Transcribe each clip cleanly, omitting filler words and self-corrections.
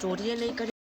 ચોરીએ નહીં કરી.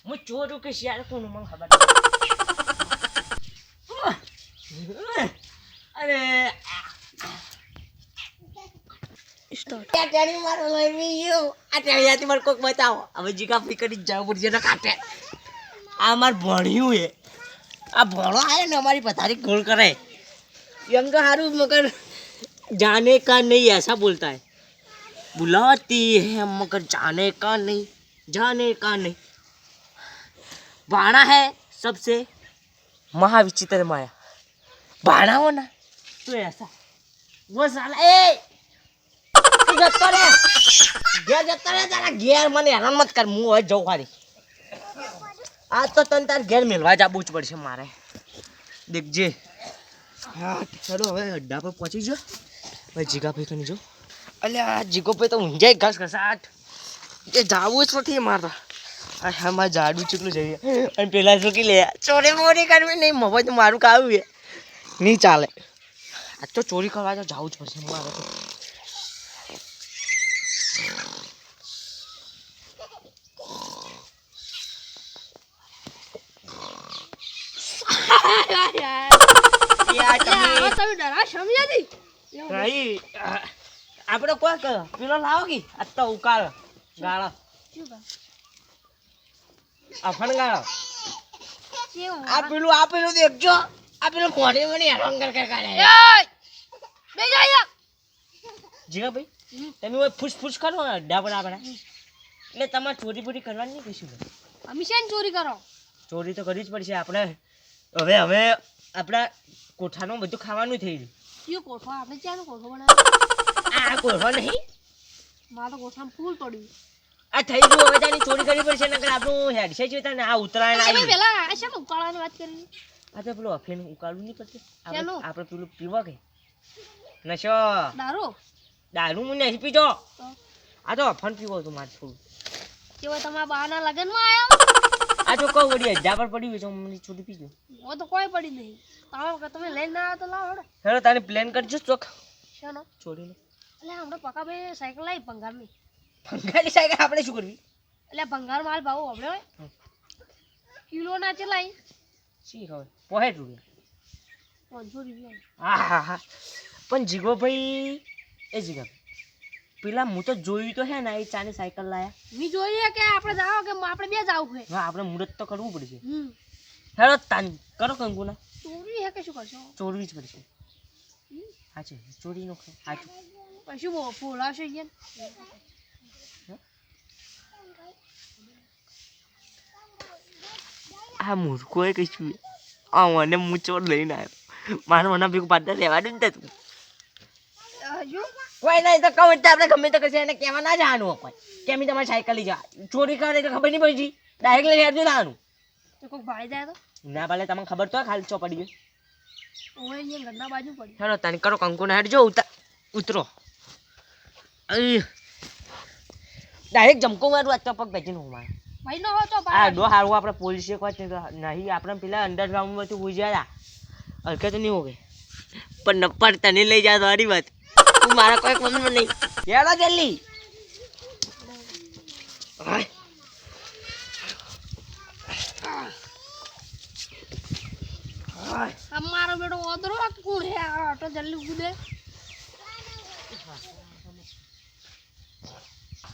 હું ચોરું કે શિયાળ કોનું મને ખબર અરે મારો લઈ ગયો આ ટેણીયાથી મારે કોક બતાવો હવે જીગા ફી કરી જવું પડશે ને કાંઠે આ માર ભણ્યું એ આ ભણો આવે ને અમારી પથારી ગોળ કરે यंग हारू मगर जाने का नहीं ऐसा बोलता है बुलाती है मगर जाने का नहीं बाणा है सबसे महाविचित्र माया बाणा हो ना तो ऐसा वो साला ए जत्ता रे तारा घेर मने हैरान मत कर मुंह है जाऊ खाली आज तो तन तार घेर मिलवा जाबू ज पड़शे मारे देखजे हाँ चलो હવે અડ્ડા પર પહોંચી જો ભાઈ જીગા ભાઈ કની જો અલ્યા જીગો ભાઈ તો ઊંઝાઈ ઘાસ ઘસાટ એ જાવું જ નથી મારતા આ હમા જાડું ચૂકલું જઈએ અને પેલા શું કી લે ચોરી મોરી કરવી નહીં મફત મારું કાવું છે નહીં ચાલે આજ તો ચોરી કરવા તો જાવું જ પડશે મારે તો આપણે કોઈ પેલો લાવો કે આ તો ઉકાળ ગાળો અફણ ગાળો આ પેલું દેખજો આ પેલું કોડે મને હેરાન કર કાઢે જીગા ભાઈ તમે ઓય ફૂસ કરો ને અડ્ડા પર આપણે એટલે તમારે ચોરી પૂરી કરવાની નહીં કશું અમે શેન ચોરી કરો ચોરી તો કરવી જ પડશે આપણે હવે આપણા કોઠાનું બધું ખાવાનું થઈ ગયું કોઠો આપણે ક્યાંનો કોઠો બનાવ્યો આ કોઠો નહીં મારો કોઠામાં ફૂલ પડ્યું આ થઈ ગયું હવે તારી ચોરી કરવી પડશે નકર આપણું હેડશે જ ને આ ઉતરાયણ આવી પેલા આ શેમ ઉકાળવાની વાત કરી આ તો પેલું અફીણ ઉકાળવું નહીં પડશે ચાલો આપણે પેલું પીવા કે નશો દારૂ હું નહીં પીજો આ તો અફણ પીવો તો મારે થોડું કેવો તમારા બાના લગનમાં આવ્યો આ તો કહું વળી હજા પર પડી હોય તો મને છોડી પીજો ઓ તો કોઈ પડી નહીં તમે લઈને ના આવ્યો તો લાવો હેડો તારે પ્લાન કરજો ચોક શાનો છોડીને એટલે હમણાં પકા ભાઈ સાયકલ લાવી ભંગારની સાયકલ આપણે શું કરવી એટલે ભંગાર માલ ભાવ આપણે હોય કિલો ના ચલાવી શી ખબર 65 રૂપિયા 500 રૂપિયા હા પણ જીગો ભાઈ એ જીગા પેલા હું તો જોયું તો હે ને એ ચાની સાયકલ લાયા મી જોઈએ કે આપણે જાવ કે આપણે બે જાવ છે હા આપણે મુહૂર્ત તો કરવું પડશે હેડો તાન કરો કંકુના ચોરી હે કે શું કરશો ચોરવી જ પડશે હાચે ચોરીનો હાચું પછી બોલાવશે યાર આ મૂર્ખોએ કશું આ મને હું ચોર લઈને આવ્યો મારે મને ભેગું પાડતા રહેવાનું ને તું કોઈ નહીં તો કહું એટલે આપણે ગમે તો કશે એને કહેવા ના જવાનું કોઈ કેમ તમારી સાયકલ લઈ જા ચોરી કરે તો ખબર નહીં પડી ડાયરેક્ટ લઈ આવજો જવાનું તો કોઈ ભાઈ જાય તો ના ભલે તમને ખબર તો ખાલી ચો પડી ગઈ ઓય અહીંયા ઘરના બાજુ પડી હેડો તાની કરો કંકુના હેડજો ઉતરો ડાયરેક્ટ જમકો મારું આ તો પગ ભેજીને હું મારે ભાઈ નો હો તો આ ડો હારું આપણે પોલીસે કોઈ નહીં આપણે પેલા અંડરગ્રાઉન્ડમાંથી ઉજ્યા હલકા તો નહીં હો ગઈ પણ નપ્પર તને લઈ જા મારી વાત તું મારા કોઈ કોમમાં નહીં હેડો જલ્દી અમારો બેટો ઓદરો કોણ હે આટો જલ્દી કૂદે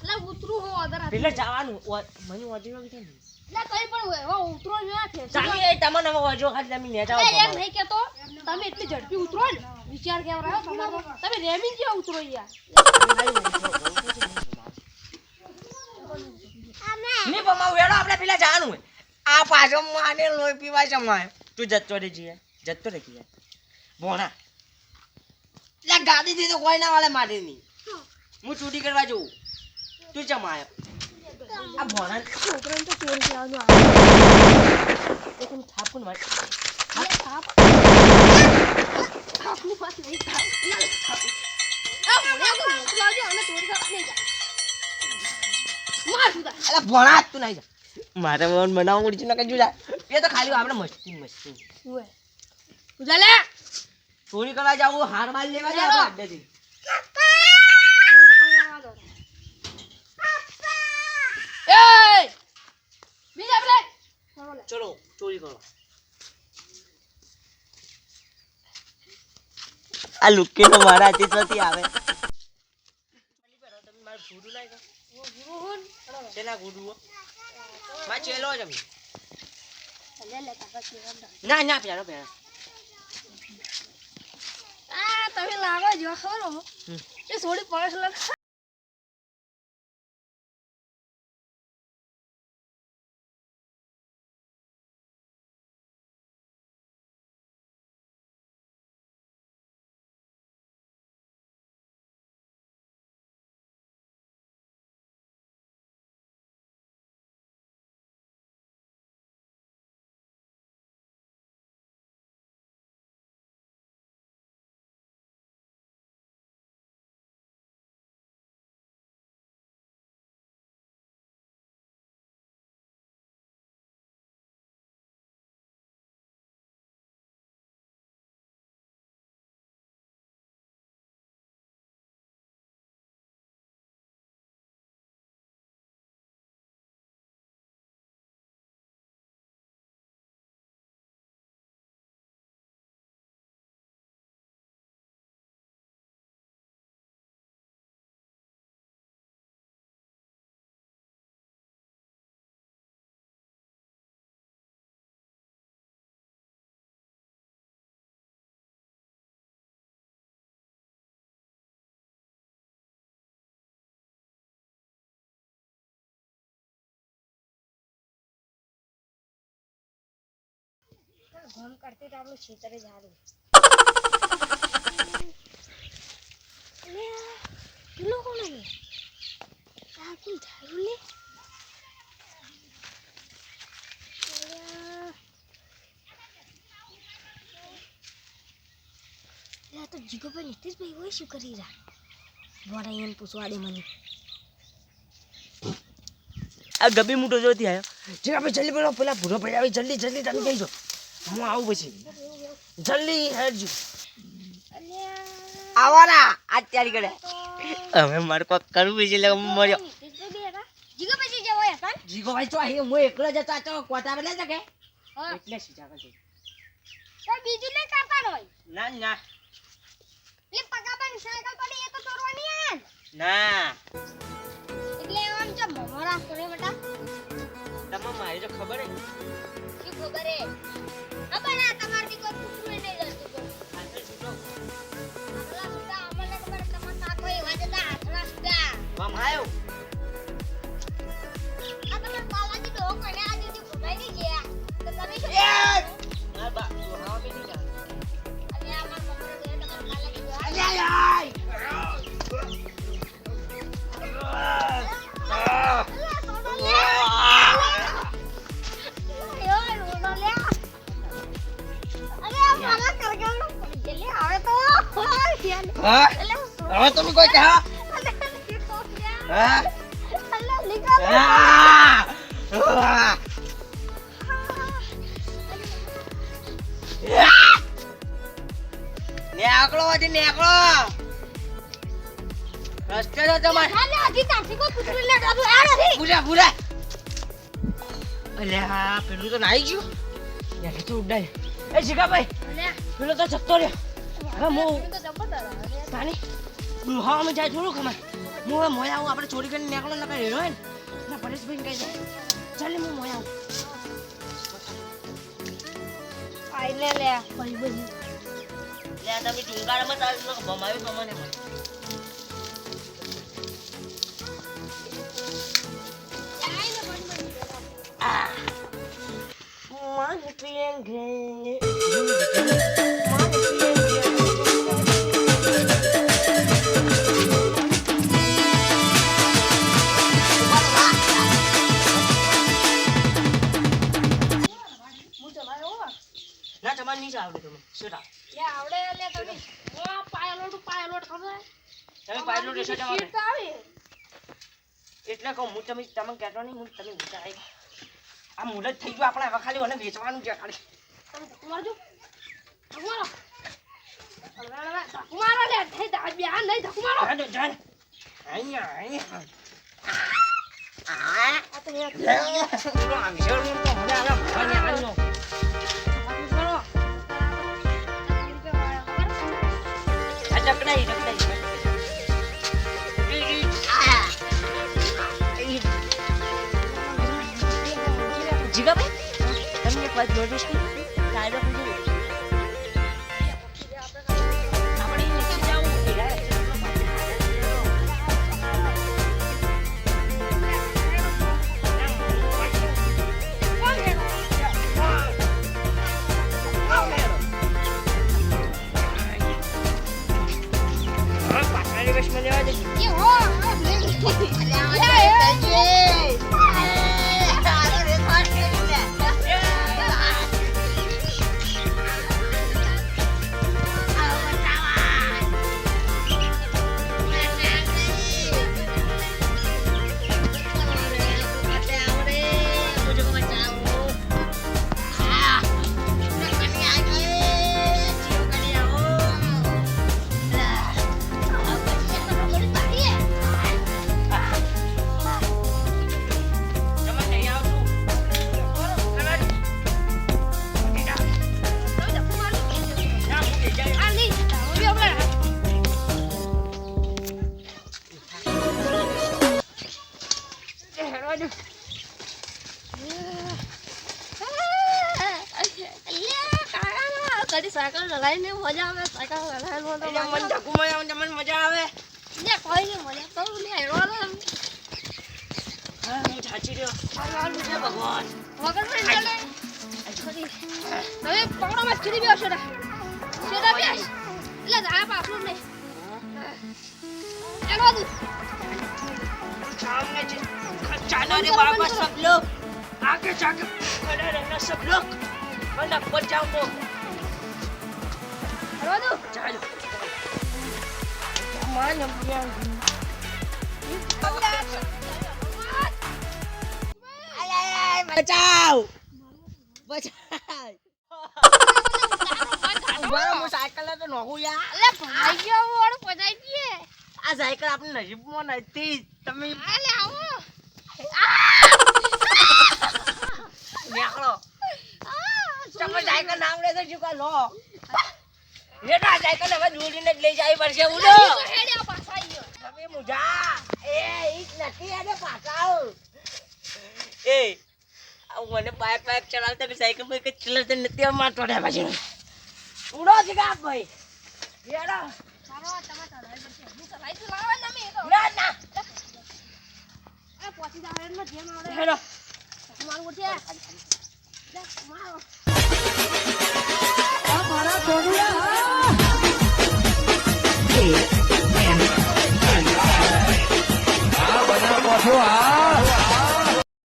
લે ઉતરું હો ઓદર પેલે જવાનું મને ઓદરો કે છે લે કઈ પણ હોય હો ઉતરો ના છે ચાલી એ તમને ઓજો ખાલી તમે ને જાવ એમ નહીં કેતો તમે એટલી ઝડપી ઉતરો ને વિચાર કેવ રહ્યો તમારો તમે રેમિંગ જેવા ઉતરો યાર ને પમા વેડો આપણે પેલા જવાનું હોય આ પાછો માને લોહી પીવા જમાય તું જતો રે જીએ જતો રે કીયા ભોણા લે ગાડી થી તો કોઈ ના વાલે મારે નહીં હું ચોરી કરવા જઉં તું જમાય આ ભોણા છોકરાને તો ચોરી કરવાનું એક હું થાપું માર થાપ થાપની વાત નહીં થાપ આ ભોળિયા તો મોકલો આવજો અમે ચોરી કરવા નહીં જાય માર સુધા અલા ભોણા તું નહીં જા મારે મન બનાવવું પડશે ને કજુ જા એ તો ખાલી આપણે મસ્તી ઓય ઉજા લે ચોરી કરવા જાવું હાર માલ લેવા જાવ અડ્ડેથી એ બીજા પ્લે ચલો ચોરી કરો આ લુકે તો મારા હાથેથી આવે તમે મારું ગુડું નાઈ ગો ગુરુહુન ચેલા ગુડું માં ચેલો જ અમે લે લે કાકા ચેલા ના ના પ્યારો પ્યારો આ તમે લાગો જો ખરો એ સોડી પડસ લે ઘમ કરતી તો આપણું ખેતરે જાડું લે કિલો કોણ લે આ કોઈ જાડું લે લે તો જીગો પર નીતિશ ભાઈ હોય શું કરી રહ્યા બોરા એને પૂછવા દે મને આ ગબી મોટો જોતી આવ્યો જે આપણે જલ્દી બોલો પેલા ભૂરો ભાઈ આવી જલ્દી જલ્દી તમે કહીજો હું આવું પછી જલ્દી હેડજો આવાના આ તૈયારી કરે હવે મારે કોક કરવું છે એટલે મર્યો જીગો પછી જવો હતા જીગો ભાઈ તો અહીં હું એકલો જ હતો તો કોટા બને શકે એટલે સીધા કરજો તો બીજું નહીં કરતા રોય ના ના લે પગાબન સાયકલ પડી એ તો ચોરવાની આન ના એટલે આમ જો મમરા કરે બેટા તમને મારી તો ખબર હે શું ખબર હે ખબર હે તમારી કોઈ પૂછવું નહીં જતું તો આટલે છૂટો આટલા સુધા અમને ખબર તમાર કાકો એ વાજતા આટલા સુધા વામ આયો આ તમે પાલાજી ડો કોને આજે જે ઘુમાઈ ની ગયા તો તમે શું ના બા તો હાવ મે નહીં જા અને આ માર મમરા દે તમાર પાલાજી જો આય હવે તમે કોઈ કહો હા નેકળો હજી નેકળો રસ્તે તો તમારે હાલે હજી તારથી કોઈ પૂછવી લે આ નથી પૂરા પૂરા અલે હા પેલું તો નાઈ ગયું યાર તો ઉડાય એ જીગાભાઈ અલે પેલો તો જતો રહ્યો હવે મો તો જબરદસ્ત તાની હા અમે જાય થોડું ખમાય હું મોયા આવું આપણે ચોરી કરીને નીકળો નકર હેરો હે ને પરેશભાઈ કહી દે ચાલે હું મોયા આવું આઈ લે લે ભાઈ ભાઈ લે તમે ચુંગાડામાં તારું ભમાયું તમને મને मन पिएंगे ના તમારે નહીં આવડે તમે શું આવડે લે તમે પાયલોટ ખબર તમે પાયલોટ રહેશો તમારે સીટ આવે એટલે કહું હું તમે કહેતો નહીં હું તમે વિચાર આ મુહૂર્ત થઈ ગયું આપણે હવે ખાલી મને વેચવાનું છે ખાલી મારજો મારો મારો લે થઈ દા બેન નહીં ધક મારો જાને જાને અહીંયા આ તો હે પૂરો આમ શેર હું તો મને આલા ભવાની આલો આ જકડાઈ જીગાભાઈ તમને એક વાત નોટિસ કરી કાયદો પૂછ્યો આપણે નીચે જાવું એ હો કદી સાયકલ ચલાવીને મજા આવે સાયકલ ચલાવવાનો તો મન જકુમાં તમને મજા આવે લે કોઈ નહીં મજા કરું લે હેરવાનો હા હું સાચી રહ્યો ભગવાન વગર પણ ચાલે હવે પકડોમાં ચીરી બેસો સીધા બેસ એટલે જા પાછું નહીં એનો દુ सामने जाने बाबा सब लोग आगे जाके खड़े रहना सब लोग वरना पड़ जाओ હેરવા દુ चलो मान बियान बचाओ बचाओ बारो मो साइकिल तो नहु या અલે ભાઈ ગયો ઓડ પજાઈ દીએ આ સાયકલ આપણે નસીબમાં નથી તમે અલે આવો નીકળો તમે સાયકલ નામ લે તો ચૂકા લો લેટા સાયકલ હવે દોડીને જ લઈ જાય પડશે ઉડો હેડ્યા પાછા આયો તમે મુજા એ ઈટ નથી આને પાછાઓ એ આ મને બાઇક ચલાવતા કે સાયકલ પર કે ચલાવતા નથી આ મારતો રે પછી ઉડો જીગા ભાઈ હેડો મારો તમે ચલાવી પડશે હું ચલાવી તો લાવવા ના મે તો ના ના આ પોતી દા હેડ જેમ આવડે હેડો મારું ઉઠે લે મારો આ મારા કોડિયા આ બધા કોઠો આ